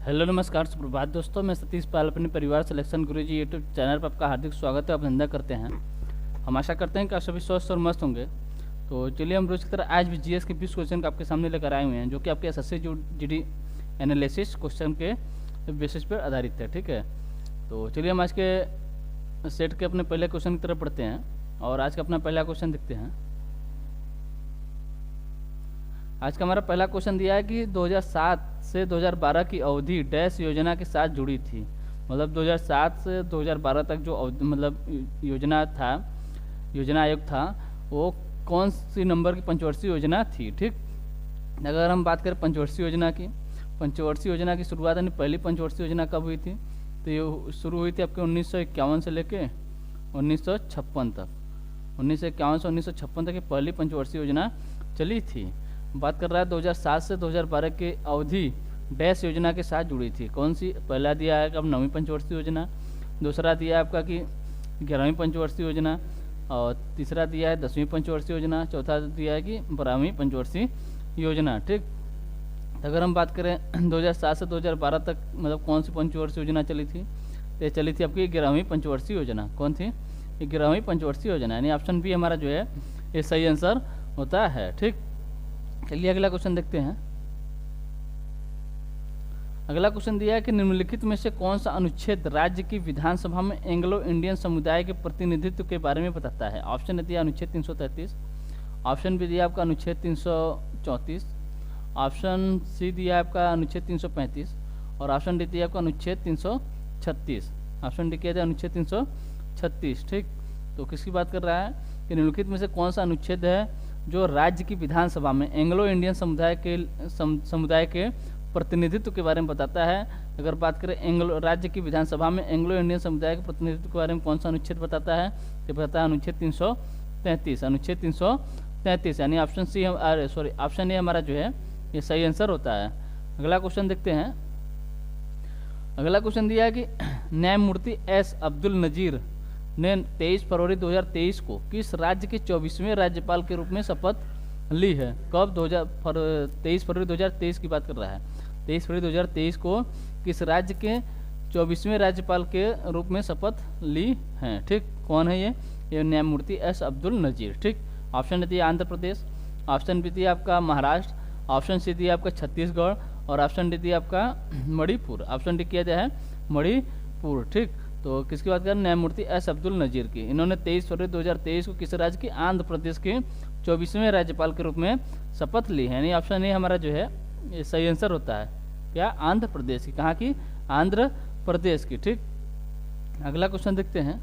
Hello नमस्कार सुप्रभात दोस्तों, मैं सतीश पाल अपने परिवार सिलेक्शन गुरु जी यूट्यूब चैनल पर आपका हार्दिक स्वागत है, अभिनंदन करते हैं। हम आशा करते हैं कि आप सभी स्वस्थ और मस्त होंगे। तो चलिए हम रोज की तरह आज भी जीएस के 20 क्वेश्चन आपके सामने लेकर आए हुए हैं, जो कि आपके एसएससी जीडी एनालिसिस क्वेश्चन के बेसिस पर आधारित है। ठीक है, तो चलिए हम आज के सेट के अपने पहले क्वेश्चन की तरफ पढ़ते हैं और आज का अपना पहला क्वेश्चन देखते हैं। आज का हमारा पहला क्वेश्चन दिया है कि 2007 से 2012 की अवधि डैश योजना के साथ जुड़ी थी। मतलब 2007 से 2012 तक जो योजना आयोग था, वो कौन सी नंबर की पंचवर्षीय योजना थी। ठीक, अगर हम बात करें पंचवर्षीय योजना की शुरुआत यानी पहली पंचवर्षीय योजना कब हुई थी, तो ये शुरू हुई थी आपके 1951 से लेके 1956 तक। 1951 से 1956 तक की पहली पंचवर्षीय योजना चली थी। बात कर रहा है 2007 से 2012 की अवधि डैश योजना के साथ जुड़ी थी। कौन सी? पहला दिया है अब 9वीं पंचवर्षीय योजना, दूसरा दिया है आपका कि 11वीं पंचवर्षीय योजना, और तीसरा दिया है 10वीं पंचवर्षीय योजना, चौथा दिया है कि 12वीं पंचवर्षीय योजना। ठीक, अगर हम बात करें 2007 से 2012 तक मतलब कौन सी पंचवर्षीय योजना चली थी, तो ये चली थी आपकी 11वीं पंचवर्षीय योजना। कौन थी? 11वीं पंचवर्षीय योजना, यानी ऑप्शन बी हमारा जो है ये सही आंसर होता है। ठीक, चलिए अगला क्वेश्चन देखते हैं। अगला क्वेश्चन दिया है कि निम्नलिखित में से कौन सा अनुच्छेद राज्य की विधानसभा में एंग्लो इंडियन समुदाय के प्रतिनिधित्व के बारे में बताता है। ऑप्शन ए दिया अनुच्छेद 333, ऑप्शन बी दिया आपका अनुच्छेद 334, ऑप्शन सी दिया आपका अनुच्छेद 335 और ऑप्शन डी दिया आपका अनुच्छेद 336। ऑप्शन डी किया था अनुच्छेद 336। ठीक, तो किसकी बात कर रहा है कि निम्नलिखित में से कौन सा अनुच्छेद है जो राज्य की विधानसभा में एंग्लो इंडियन समुदाय के प्रतिनिधित्व के बारे में बताता है। अगर बात करें राज्य की विधानसभा में एंग्लो इंडियन समुदाय के प्रतिनिधित्व के बारे में कौन सा अनुच्छेद बताता है, तो बताता है अनुच्छेद 333। अनुच्छेद 333 यानी ऑप्शन सी ऑप्शन ए हमारा जो है ये सही आंसर होता है। अगला क्वेश्चन देखते हैं। अगला क्वेश्चन दिया है कि न्यायमूर्ति एस अब्दुल नजीर ने 23 फरवरी 2023 को किस राज्य के 24वें राज्यपाल के रूप में शपथ ली है। कब? 23 फरवरी 2023 की बात कर रहा है। 23 फरवरी 2023 को किस राज्य के 24वें राज्यपाल के रूप में शपथ ली है। ठीक, कौन है ये न्यायमूर्ति एस अब्दुल नजीर। ठीक, ऑप्शन दिया आंध्र प्रदेश, ऑप्शन बी दिया आपका महाराष्ट्र, ऑप्शन सी दिया आपका छत्तीसगढ़ और ऑप्शन डी दिया आपका मणिपुर। ऑप्शन डी किया जाए मणिपुर। ठीक, तो किसकी बात करें? न्यायमूर्ति एस अब्दुल नजीर की। इन्होंने 23 फरवरी 2023 को किस राज्य के? आंध्र प्रदेश के 24वें राज्यपाल के रूप में शपथ ली है। यानी ऑप्शन ए हमारा जो है ये सही आंसर होता है। क्या? आंध्र प्रदेश की। कहाँ की? आंध्र प्रदेश की। ठीक, अगला क्वेश्चन देखते हैं।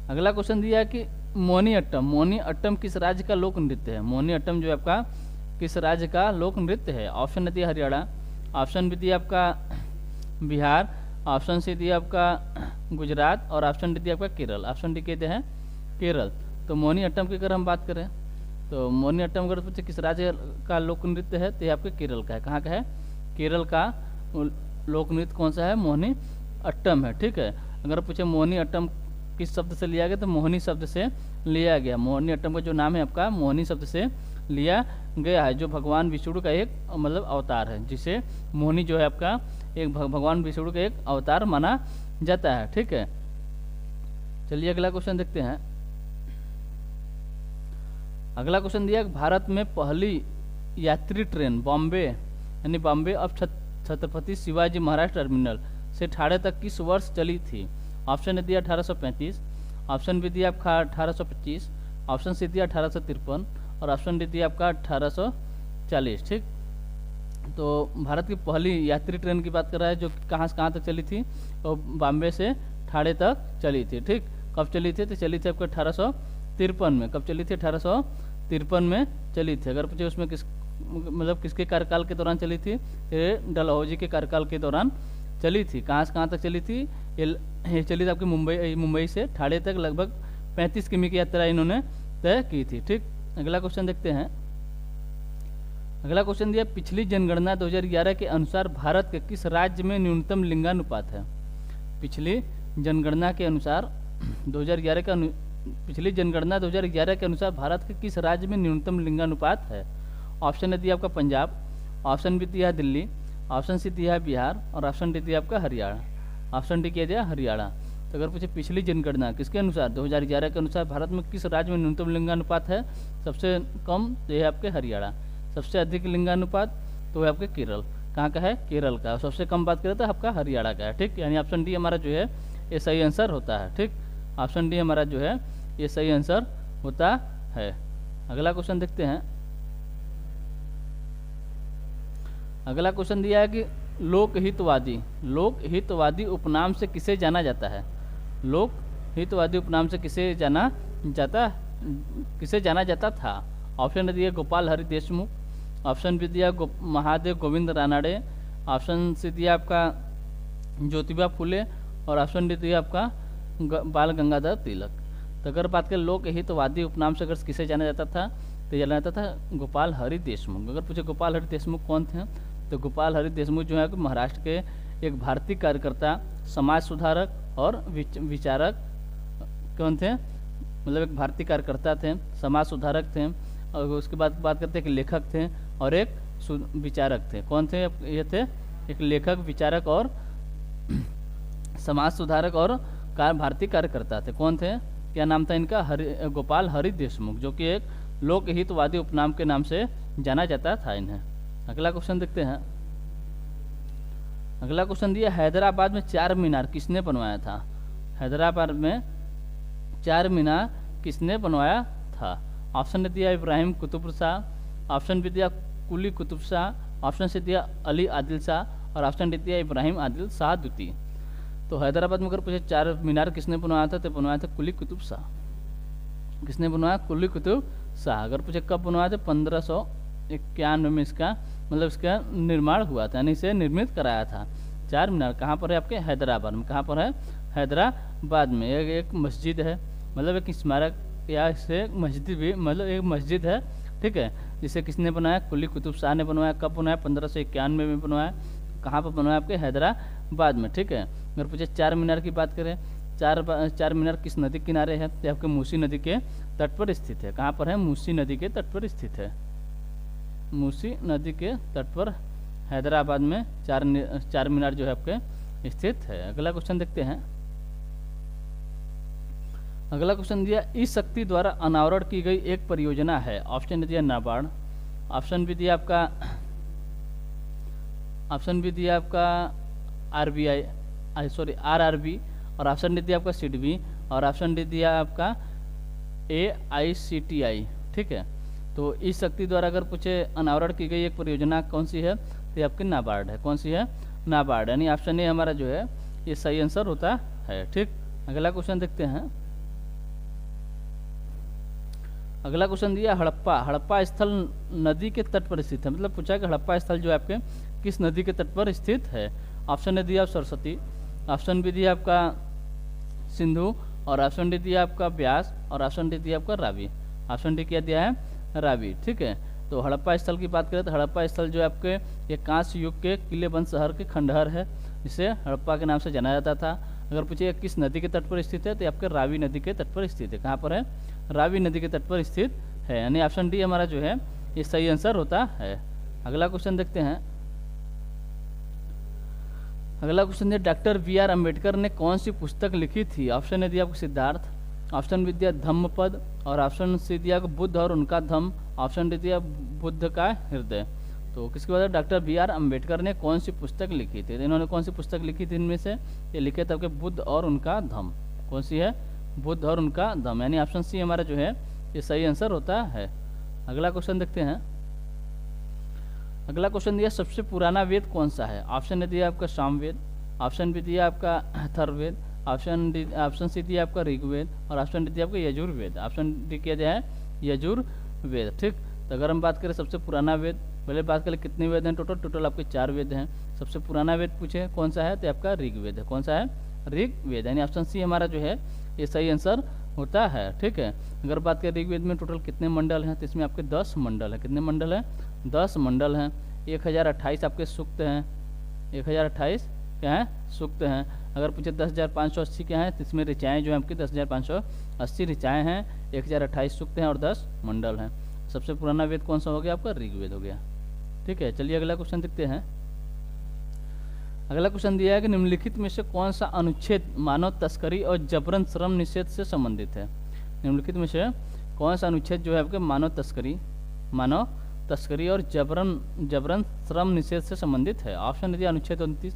अगला क्वेश्चन दिया है कि मोहिनीअट्टम किस राज्य का लोक नृत्य है। मोहिनीअट्टम जो है आपका किस राज्य का लोक नृत्य है। ऑप्शन दिया हरियाणा, ऑप्शन बी दिया आपका बिहार, ऑप्शन सी दिया आपका गुजरात और ऑप्शन डी दिया आपका केरल। ऑप्शन डी कहते हैं केरल। तो मोहिनीअट्टम की अगर हम बात करें तो मोहिनीअट्टम अगर पूछे किस राज्य का लोक नृत्य है, तो ये आपके केरल का है। कहाँ का है? केरल का लोक नृत्य कौन सा है? मोहिनीअट्टम है। ठीक है, अगर पूछे मोहिनीअट्टम किस शब्द से लिया गया, तो मोहिनी शब्द से लिया गया। मोहिनीअट्टम का जो नाम है आपका मोहिनी शब्द से लिया गया है, जो भगवान विष्णु का एक मतलब अवतार है, जिसे मोहिनी जो है आपका एक भगवान विष्णु का एक अवतार माना जाता है। ठीक है, चलिए अगला क्वेश्चन देखते हैं। अगला क्वेश्चन दिया भारत में पहली यात्री ट्रेन बॉम्बे यानी बॉम्बे ऑफ छत्रपति शिवाजी महाराज टर्मिनल से ठाणे तक किस वर्ष चली थी। ऑप्शन ए दिया 1835, ऑप्शन बी दिया आपका 1825, ऑप्शन सी दिया 1853 और ऑप्शन डी दिया आपका 1840। ठीक, तो भारत की पहली यात्री ट्रेन की बात कर रहा है जो कहाँ से कहाँ तक चली थी, तो बॉम्बे से ठाणे तक चली थी। ठीक, कब चली थी? तो चली थी आपको 1853 में। कब चली थी? 1853 में चली थी। अगर पूछे उसमें किसके कार्यकाल के दौरान चली थी, ये डलहौजी के कार्यकाल के दौरान चली थी। कहाँ से कहाँ तक चली थी? ये चली थी आपकी मुंबई से ठाणे तक लगभग 35 किमी की यात्रा इन्होंने तय की थी। ठीक, अगला क्वेश्चन देखते हैं। अगला क्वेश्चन दिया पिछली जनगणना 2011 के अनुसार भारत के किस राज्य में न्यूनतम लिंगानुपात है। पिछली जनगणना के अनुसार 2011 का पिछली जनगणना 2011 के अनुसार भारत के किस राज्य में न्यूनतम लिंगानुपात है। ऑप्शन ए दिया आपका पंजाब, ऑप्शन बी दिया दिल्ली, ऑप्शन सी दिया है बिहार और ऑप्शन डी दिया आपका हरियाणा। ऑप्शन डी किया दिया हरियाणा। तो अगर पूछे पिछली जनगणना किसके अनुसार 2011 के अनुसार भारत में किस राज्य में न्यूनतम लिंगानुपात है सबसे कम, तो ये आपके हरियाणा। सबसे अधिक लिंगानुपात तो है आपके केरल। कहाँ का है? केरल का। सबसे कम बात करें तो आपका हरियाणा का है। ठीक, यानी ऑप्शन डी हमारा जो है ये सही आंसर होता है। ठीक, ऑप्शन डी हमारा जो है ये सही आंसर होता है। अगला क्वेश्चन देखते हैं। अगला क्वेश्चन दिया है कि लोकहितवादी उपनाम से किसे जाना जाता है? लोकहितवादी उपनाम से किसे जाना जाता था? ऑप्शन दिया गोपाल हरि देशमुख, ऑप्शन बी दिया महादेव गोविंद रानाडे, ऑप्शन सी दिया आपका ज्योतिबा फुले और ऑप्शन डी दिया आपका बाल गंगाधर तिलक। तो अगर बात करें लोकहितवादी उपनाम से अगर किसे जाना जाता था तो जाना जाता था गोपाल हरि देशमुख। अगर पूछे गोपाल हरि देशमुख कौन थे तो गोपाल हरि देशमुख जो है महाराष्ट्र के एक भारतीय कार्यकर्ता, समाज सुधारक और विचारक कौन थे, मतलब एक भारतीय कार्यकर्ता थे, समाज सुधारक थे और उसके बाद बात करते हैं कि लेखक थे और एक विचारक थे। कौन थे ये? थे एक लेखक, विचारक और समाज सुधारक और भारतीय कार्यकर्ता थे। कौन थे? क्या नाम था इनका? गोपाल हरि देशमुख, जो कि एक लोकहितवादी उपनाम के नाम से जाना जाता था इन्हें। अगला क्वेश्चन देखते हैं। अगला क्वेश्चन दिया हैदराबाद में 4 मीनार किसने बनवाया था? हैदराबाद में 4 मीनार किसने बनवाया था? ऑप्शन ने दिया इब्राहिम कुतुब शाह, ऑप्शन बी दिया कुली कुतुब शाह, ऑप्शन सी दिया अली आदिल शाह और ऑप्शन डी दिया इब्राहिम आदिल शाह द्वितीय। तो हैदराबाद में अगर पूछे 4 मीनार किसने बनवाया था तो बनवाया था कुली कुतुब शाह। किसने बनवाया? कुली कुतुब शाह। अगर पूछे कब बनवाया था 1591 में इसका मतलब इसका निर्माण हुआ था, यानी इसे निर्मित कराया था। 4 मीनार कहाँ पर है? आपके हैदराबाद में। कहाँ पर है? हैदराबाद में। एक मस्जिद है, मतलब एक स्मारक या इसे मस्जिद भी, मतलब एक मस्जिद है। ठीक है, जिसे किसने बनाया? कुली कुतुब शाह ने बनवाया। कब बनवाया? 1591 में बनवाया। कहाँ पर बनवाया? आपके हैदराबाद में। ठीक है, अगर पूछे 4 मीनार की बात करें, 4 मीनार किस नदी के किनारे है? तो आपके मूसी नदी के तट पर स्थित है। कहाँ पर है? मूसी नदी के तट पर स्थित है। मूसी नदी के तट पर हैदराबाद में 4 मीनार जो है आपके स्थित है। अगला क्वेश्चन देखते हैं। अगला क्वेश्चन दिया इस शक्ति द्वारा अनावरण की गई एक परियोजना है। ऑप्शन दिया नाबार्ड, ऑप्शन भी दिया आपका आरबीआई आरआरबी और ऑप्शन डी दिया आपका सिडबी और ऑप्शन डी दिया आपका AICTI। ठीक है, तो इस शक्ति द्वारा अगर पूछे अनावरण की गई एक परियोजना कौन सी है तो आपकी नाबार्ड है। कौन सी है? नाबार्ड, यानी ऑप्शन ए हमारा जो है ये सही आंसर होता है। ठीक, अगला क्वेश्चन देखते हैं। अगला क्वेश्चन दिया हड़प्पा स्थल नदी के तट पर स्थित है। मतलब पूछा कि हड़प्पा स्थल जो है आपके किस नदी के तट पर स्थित है? ऑप्शन ने दिया सरस्वती, ऑप्शन बी दिया आपका सिंधु और ऑप्शन डी दिया आपका ब्यास और ऑप्शन डी दिया आपका रावी। ऑप्शन डी क्या दिया है? रावी। ठीक है, तो हड़प्पा स्थल की बात करें तो हड़प्पा स्थल जो है आपके ये कांस्य युग के किलेबंद शहर के खंडहर है, जिसे हड़प्पा के नाम से जाना जाता था। अगर पूछिए किस नदी के तट पर स्थित है तो आपके रावी नदी के तट पर स्थित है। कहाँ पर है? रावी नदी के तट पर स्थित है, यानी ऑप्शन डी हमारा जो है ये सही आंसर होता है। अगला क्वेश्चन देखते हैं। अगला क्वेश्चन है डॉक्टर BR अम्बेडकर ने कौन सी पुस्तक लिखी थी? ऑप्शन ए दिया आपको सिद्धार्थ, ऑप्शन बी दिया धम्मपद और ऑप्शन सी दिया बुद्ध और उनका धम्म, ऑप्शन डी दिया बुद्ध का हृदय। तो किसके बाद डॉक्टर BR अम्बेडकर ने कौन सी पुस्तक लिखी थी? इन्होंने कौन सी पुस्तक लिखी थी? इनमें से ये लिखे थे आपके बुद्ध और उनका धम्म। कौन सी है? बुद्ध और उनका धम्म, यानी ऑप्शन सी हमारा जो है ये सही आंसर होता है। अगला क्वेश्चन देखते हैं। अगला क्वेश्चन दिया सबसे पुराना वेद कौन सा है? ऑप्शन ए दिया आपका सामवेद, ऑप्शन बी दिया आपका अथर्ववेद, ऑप्शन सी दिया आपका ऋग्वेद और ऑप्शन डी दिया आपका यजुर्वेद। ऑप्शन डी किया जाए यजुर्वेद। ठीक, तो अगर हम बात करें सबसे पुराना वेद, पहले बात करें कितने वेद हैं? टोटल आपके 4 वेद हैं। सबसे पुराना वेद पूछे कौन सा है तो आपका ऋग्वेद है। कौन सा है? ऋग्वेद, यानी ऑप्शन सी हमारा जो है ये सही आंसर होता है। ठीक है, अगर बात करें ऋग्वेद में टोटल कितने मंडल हैं तो इसमें आपके 10 मंडल हैं। कितने मंडल हैं? 10 मंडल हैं। 1028 आपके सूक्त हैं। 1028 क्या हैं? सूक्त हैं। अगर पूछे 10,580 क्या हैं तो इसमें ऋचाएँ जो हैं आपकी 10,580 ऋचाएँ हैं, 1028 सूक्त हैं और 10 मंडल हैं। सबसे पुराना वेद कौन सा हो गया? आपका ऋग्वेद हो गया। ठीक है, चलिए अगला क्वेश्चन देखते हैं। अगला क्वेश्चन दिया है कि निम्नलिखित में से कौन सा अनुच्छेद मानव तस्करी और जबरन श्रम निषेध से संबंधित है। निम्नलिखित में से कौन सा अनुच्छेद जो है आपके मानव तस्करी और जबरन श्रम निषेध से संबंधित है। ऑप्शन दिया अनुच्छेद 29,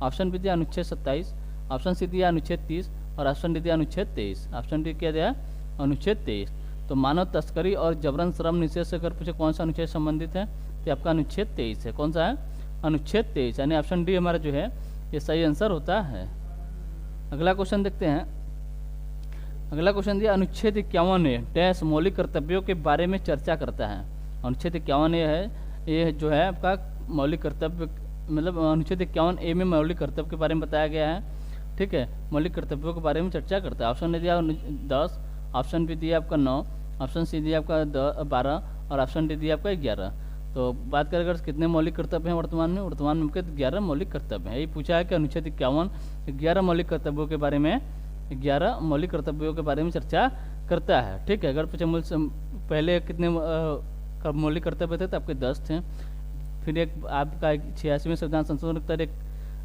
ऑप्शन बी दिया अनुच्छेद 27, ऑप्शन सी दिया अनुच्छेद 30 और ऑप्शन डी दिया अनुच्छेद 23। ऑप्शन डी क्या दिया, अनुच्छेद 23। तो मानव तस्करी और जबरन श्रम निषेध से अगर पूछे कौन सा अनुच्छेद संबंधित है तो आपका अनुच्छेद 23 है। कौन सा है, अनुच्छेद 23, यानी ऑप्शन डी हमारा जो है ये सही आंसर होता है। अगला क्वेश्चन देखते हैं। अगला क्वेश्चन दिया अनुच्छेद 51 डैश मौलिक कर्तव्यों के बारे में चर्चा करता है। अनुच्छेद 51 है, ये जो है आपका मौलिक कर्तव्य, मतलब अनुच्छेद 51 में मौलिक कर्तव्य के बारे में बताया गया है। ठीक है, मौलिक कर्तव्यों के बारे में चर्चा करता है। ऑप्शन दिया 10, ऑप्शन बी दिया आपका 9, ऑप्शन सी दिया आपका 12 और ऑप्शन डी दिया आपका 11। तो बात करें अगर कितने मौलिक कर्तव्य हैं वर्तमान में आपके 11 मौलिक कर्तव्य हैं। यही पूछा है कि अनुच्छेद 51 11 मौलिक कर्तव्यों के बारे में 11 मौलिक कर्तव्यों के बारे में चर्चा करता है। ठीक है, अगर पूछे पहले कितने मौलिक कर्तव्य थे तो आपके 10 थे। फिर एक आपका 86वें संविधान संशोधन तक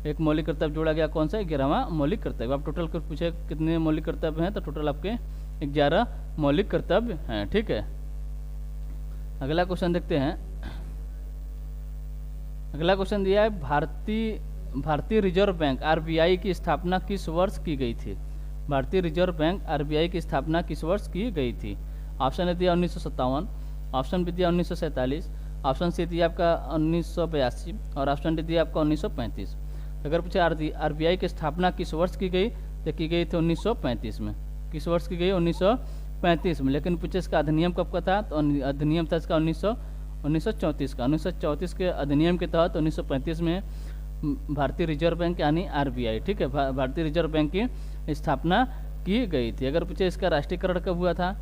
एक मौलिक कर्तव्य जोड़ा गया, कौन सा, 11वां मौलिक कर्तव्य। आप टोटल कुछ पूछे कितने मौलिक कर्तव्य हैं तो टोटल आपके 11 मौलिक कर्तव्य हैं। ठीक है, अगला क्वेश्चन देखते हैं। अगला क्वेश्चन दिया है भारतीय रिजर्व बैंक आरबीआई की स्थापना किस वर्ष की गई थी। भारतीय रिजर्व बैंक आरबीआई की स्थापना किस वर्ष की गई थी। ऑप्शन ए दिया 1957, ऑप्शन बी दिया 1947, ऑप्शन सी दिया आपका 1982 और ऑप्शन डी दिया आपका 1935। अगर पूछे आरबीआई की स्थापना किस वर्ष की गई तो की गई थी 1935 में। किस वर्ष की गई, 1935 में। लेकिन पूछे इसका अधिनियम कब का था तो अधिनियम था इसका 1934 का। 1934 के अधिनियम के तहत 1935 में भारतीय रिजर्व बैंक यानी आरबीआई, ठीक है, भारतीय रिजर्व बैंक की स्थापना की गई थी। अगर पूछे इसका राष्ट्रीयकरण कब हुआ था,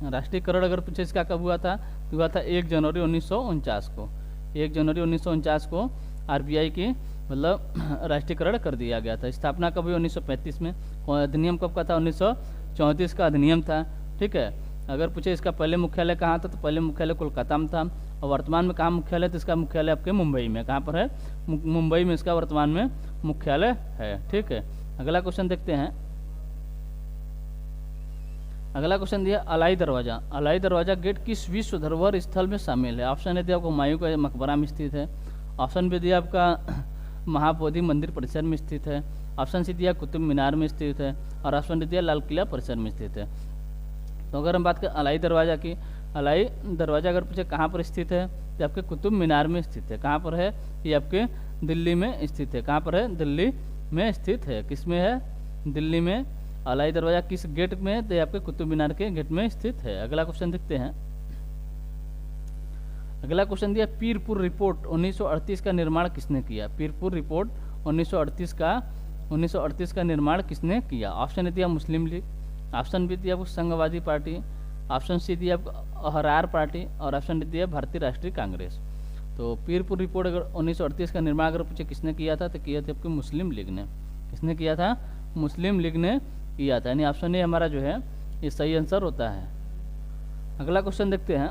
राष्ट्रीयकरण अगर पूछे इसका कब हुआ था तो हुआ था 1 जनवरी 1949 को। 1 जनवरी 1949 को आरबीआई की मतलब राष्ट्रीयकरण कर दिया गया था। स्थापना कब हुई, 1935 में। अधिनियम कब का था, 1934 का अधिनियम था। ठीक है, अगर पूछे इसका पहले मुख्यालय कहाँ था तो पहले मुख्यालय कोलकाता में था और वर्तमान में कहाँ मुख्यालय, तो इसका मुख्यालय आपके मुंबई में। कहाँ पर है, मुंबई में इसका वर्तमान में मुख्यालय है। ठीक है, अगला क्वेश्चन देखते हैं। अगला क्वेश्चन दिया अलाई दरवाजा। अलाई दरवाजा गेट किस विश्व धरोहर स्थल में शामिल है। ऑप्शन ए दिया आपको हुमायूं का मकबरा में स्थित है, ऑप्शन बी दिया आपका महाबोधि मंदिर परिसर में स्थित है, ऑप्शन सी दिया कुतुब मीनार में स्थित है और ऑप्शन डी दिया लाल किला परिसर में स्थित है। तो अगर हम बात करें अलाई दरवाजा की, अलाई दरवाजा अगर पूछे कहाँ पर स्थित है तो आपके कुतुब मीनार में स्थित है। कहाँ पर है, ये आपके दिल्ली में स्थित है। कहाँ पर है, दिल्ली में स्थित है। किस में है, दिल्ली में। अलाई दरवाजा किस गेट में है तो आपके कुतुब मीनार के गेट में स्थित है। अगला क्वेश्चन देखते हैं। अगला क्वेश्चन दिया पीरपुर रिपोर्ट 1938 का निर्माण किसने किया। पीरपुर रिपोर्ट 1938 का निर्माण किसने किया। ऑप्शन ए दिया मुस्लिम लीग, ऑप्शन बी दिया आपको संघवादी पार्टी, ऑप्शन सी दिया आपको अहरार पार्टी और ऑप्शन डी दिया भारतीय राष्ट्रीय कांग्रेस। तो पीरपुर रिपोर्ट अगर 1938 का निर्माण अगर पूछे किसने किया था तो किया था आपके मुस्लिम लीग ने। किसने किया था, मुस्लिम लीग ने किया था, यानी ऑप्शन ए हमारा जो है ये सही आंसर होता है। अगला क्वेश्चन देखते हैं।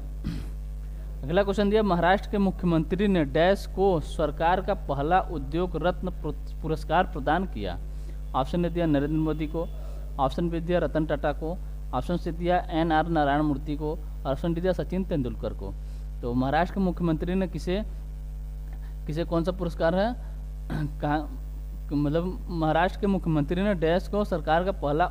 अगला क्वेश्चन दिया महाराष्ट्र के मुख्यमंत्री ने डैश को सरकार का पहला उद्योग रत्न पुरस्कार प्रदान किया। ऑप्शन ए दिया नरेंद्र मोदी को, ऑप्शन बी दिया रतन टाटा को, ऑप्शन सी दिया NR नारायण मूर्ति को, ऑप्शन डी दिया सचिन तेंदुलकर को। तो महाराष्ट्र के मुख्यमंत्री ने किसे कौन सा पुरस्कार है, कहाँ, मतलब महाराष्ट्र के मुख्यमंत्री ने डैश को सरकार का पहला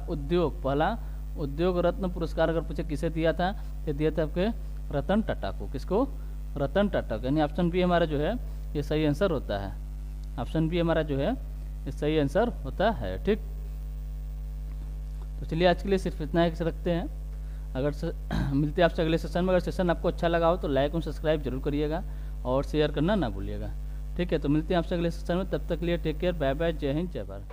उद्योग रत्न पुरस्कार अगर पूछे किसे दिया था तो दिया था आपके रतन टाटा को। किसको, रतन टाटा को। यानी ऑप्शन बी हमारा जो है ये सही आंसर होता है। ऑप्शन बी हमारा जो है ये सही आंसर होता है। ठीक, तो चलिए आज के लिए सिर्फ इतना ही रखते हैं। अगर मिलते हैं आपसे अगले सेशन में। अगर सेशन आपको अच्छा लगा हो तो लाइक और सब्सक्राइब जरूर करिएगा और शेयर करना ना भूलिएगा। ठीक है, तो मिलते हैं आपसे अगले सेशन में। तब तक के लिए टेक केयर, बाय बाय, जय हिंद, जय भारत।